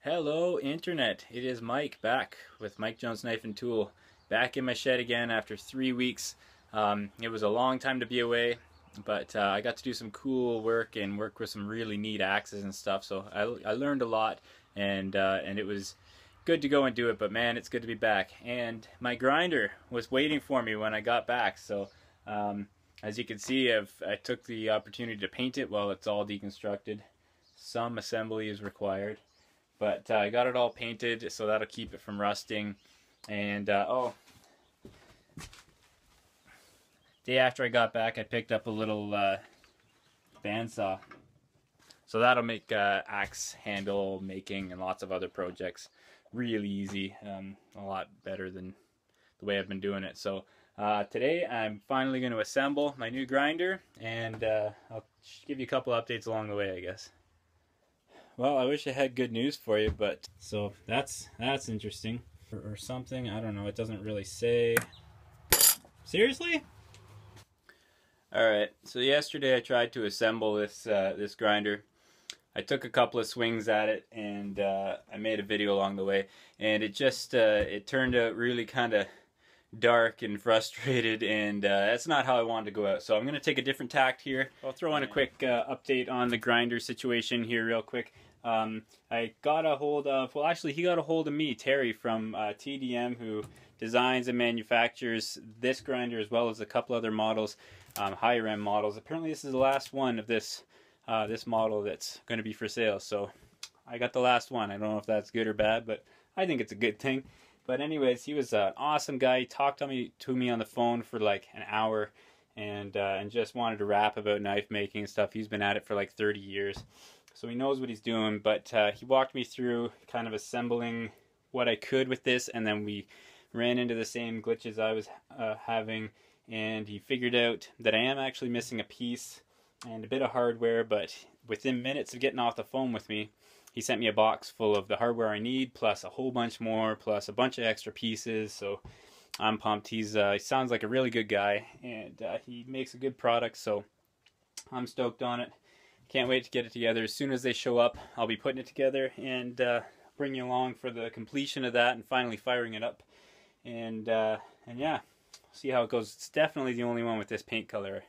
Hello Internet, it is Mike back with Mike Jones Knife and Tool, back in my shed again after 3 weeks. It was a long time to be away, but I got to do some cool work and work with some really neat axes and stuff, so I learned a lot, and it was good to go and do it, but man, it's good to be back. And my grinder was waiting for me when I got back, so as you can see, I took the opportunity to paint it while it's all deconstructed. Some assembly is required. But I got it all painted, so that'll keep it from rusting. And day after I got back, I picked up a little bandsaw. So that'll make axe handle making and lots of other projects really easy. A lot better than the way I've been doing it. So today I'm finally going to assemble my new grinder, and I'll give you a couple updates along the way, I guess. Well, I wish I had good news for you, but so that's interesting or something. I don't know. It doesn't really say. Seriously? All right. So yesterday I tried to assemble this this grinder. I took a couple of swings at it, and I made a video along the way, and it just it turned out really kind of dark and frustrated, and that's not how I wanted to go out. So I'm going to take a different tact here. I'll throw in a quick update on the grinder situation here real quick. I got a hold of, well actually he got a hold of me, Terry from TDM, who designs and manufactures this grinder as well as a couple other models, higher end models. Apparently this is the last one of this this model that's going to be for sale, so I got the last one. I don't know if that's good or bad, but I think it's a good thing. But anyways, he was an awesome guy. He talked to me on the phone for like an hour, and just wanted to rap about knife making and stuff. He's been at it for like 30 years. So he knows what he's doing, but he walked me through kind of assembling what I could with this, and then we ran into the same glitches I was having, and he figured out that I am actually missing a piece and a bit of hardware, but within minutes of getting off the phone with me, he sent me a box full of the hardware I need, plus a whole bunch more, plus a bunch of extra pieces, so I'm pumped. He sounds like a really good guy, and he makes a good product, so I'm stoked on it. Can't wait to get it together. As soon as they show up, I'll be putting it together and bring you along for the completion of that and finally firing it up. And yeah, see how it goes. It's definitely the only one with this paint color,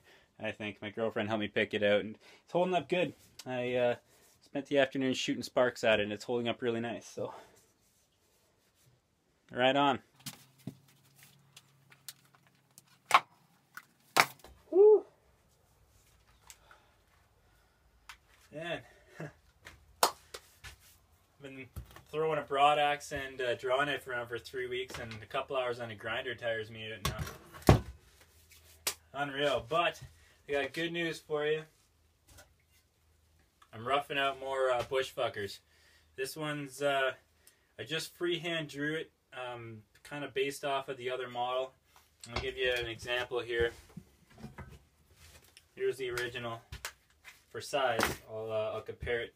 I think. My girlfriend helped me pick it out, and it's holding up good. I spent the afternoon shooting sparks at it, and it's holding up really nice. So, right on. Woo! Man, I've been throwing a broad axe and draw knife around for 3 weeks, and a couple hours on a grinder tires me out now. Unreal. But I got good news for you. I'm roughing out more bushfuckers. This one's I just freehand drew it, kind of based off of the other model. I'll give you an example here. Here's the original. For size, I'll compare it.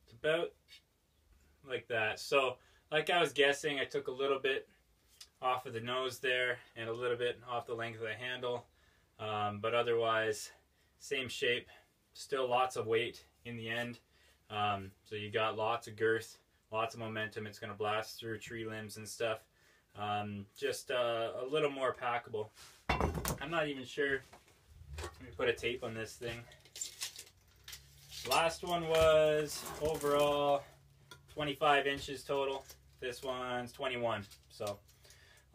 It's about like that. So, like I was guessing, I took a little bit off of the nose there and a little bit off the length of the handle, but otherwise, same shape. Still lots of weight in the end. So you got lots of girth, lots of momentum. It's going to blast through tree limbs and stuff. Just a little more packable. I'm not even sure. Let me put a tape on this thing. Last one was overall 25 inches total. This one's 21. So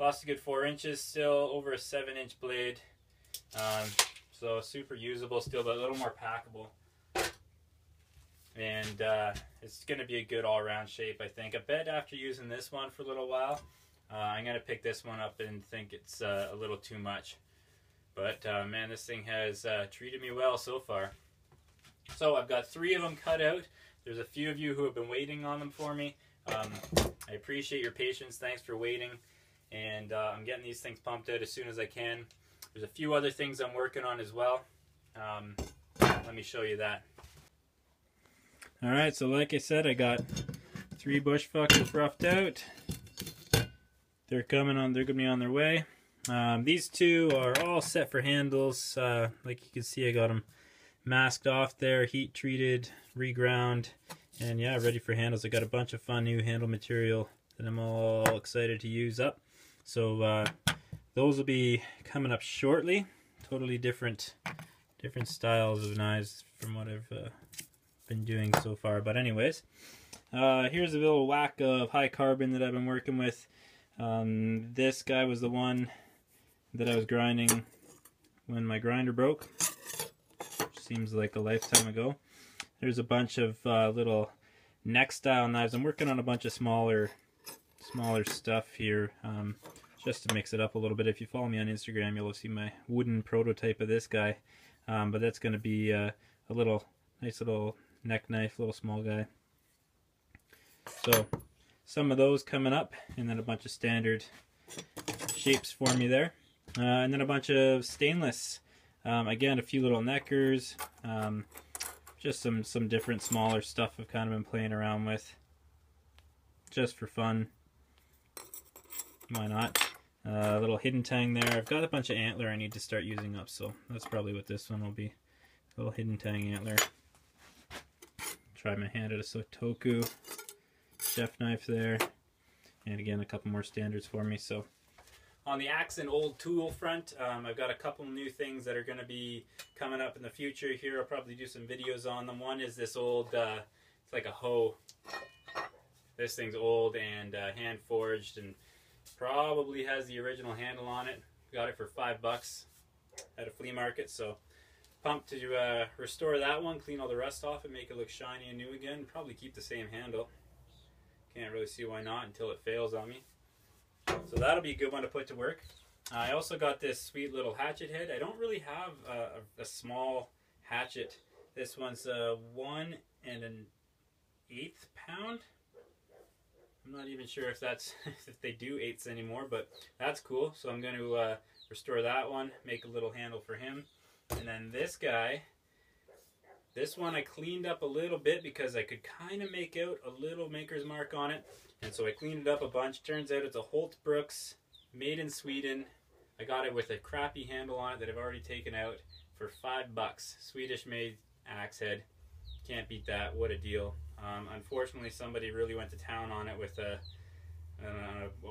lost a good 4 inches. Still over a 7-inch blade. So super usable still, but a little more packable. And it's going to be a good all-around shape, I think. I bet after using this one for a little while, I'm going to pick this one up and think it's a little too much. But man, this thing has treated me well so far. So I've got 3 of them cut out. There's a few of you who have been waiting on them for me. I appreciate your patience. Thanks for waiting. And I'm getting these things pumped out as soon as I can. There's a few other things I'm working on as well. Let me show you that. Alright, so like I said, I got 3 bushfuckers roughed out. They're coming on. They're gonna be on their way. These two are all set for handles. Like you can see, I got them masked off there, heat treated, reground, and yeah, ready for handles. I got a bunch of fun new handle material that I'm all excited to use up. So those will be coming up shortly. Totally different styles of knives from what I've been doing so far. But anyways, here's a little whack of high carbon that I've been working with. This guy was the one that I was grinding when my grinder broke. Seems like a lifetime ago. There's a bunch of little neck style knives. I'm working on a bunch of smaller stuff here, just to mix it up a little bit. If you follow me on Instagram, you'll see my wooden prototype of this guy. But that's going to be a nice little neck knife, little small guy. So some of those coming up, and then a bunch of standard shapes for me there, and then a bunch of stainless. Again, a few little neckers, just some different smaller stuff I've kind of been playing around with, just for fun. Why not? A little hidden tang there. I've got a bunch of antler I need to start using up, so that's probably what this one will be. A little hidden tang antler. Try my hand at a Sotoku chef knife there, and again a couple more standards for me. So on the axe and old tool front, I've got a couple new things that are going to be coming up in the future here. I'll probably do some videos on them. One is this old, it's like a hoe. This thing's old and hand forged, and probably has the original handle on it. Got it for $5 at a flea market, so pumped to restore that one, clean all the rust off and make it look shiny and new again. Probably keep the same handle. Can't really see why not until it fails on me. So that'll be a good one to put to work. I also got this sweet little hatchet head. I don't really have a small hatchet. This one's 1 1/8 pound. I'm not even sure if that's if they do eighths anymore, but that's cool. So I'm going to restore that one, make a little handle for him. And then this guy, this one I cleaned up a little bit because I could kind of make out a little maker's mark on it. And so I cleaned it up a bunch. Turns out it's a Holtbrooks, made in Sweden. I got it with a crappy handle on it that I've already taken out for $5. Swedish made axe head. Can't beat that. What a deal. Unfortunately, somebody really went to town on it with a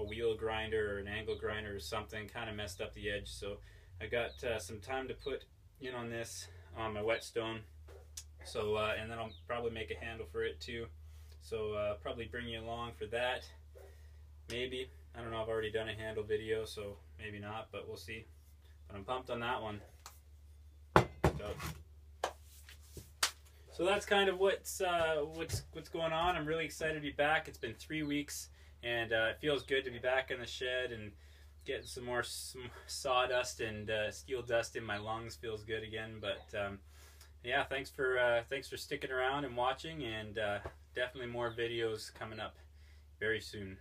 wheel grinder or an angle grinder or something. Kind of messed up the edge. So I got some time to put in on this on my whetstone. So and then I'll probably make a handle for it too. So probably bring you along for that. Maybe. I don't know, I've already done a handle video, so maybe not, but we'll see. But I'm pumped on that one. So that's kind of what's going on. I'm really excited to be back. It's been 3 weeks, and it feels good to be back in the shed and getting some more sawdust and steel dust in my lungs. Feels good again. But yeah, thanks for sticking around and watching, and definitely more videos coming up very soon.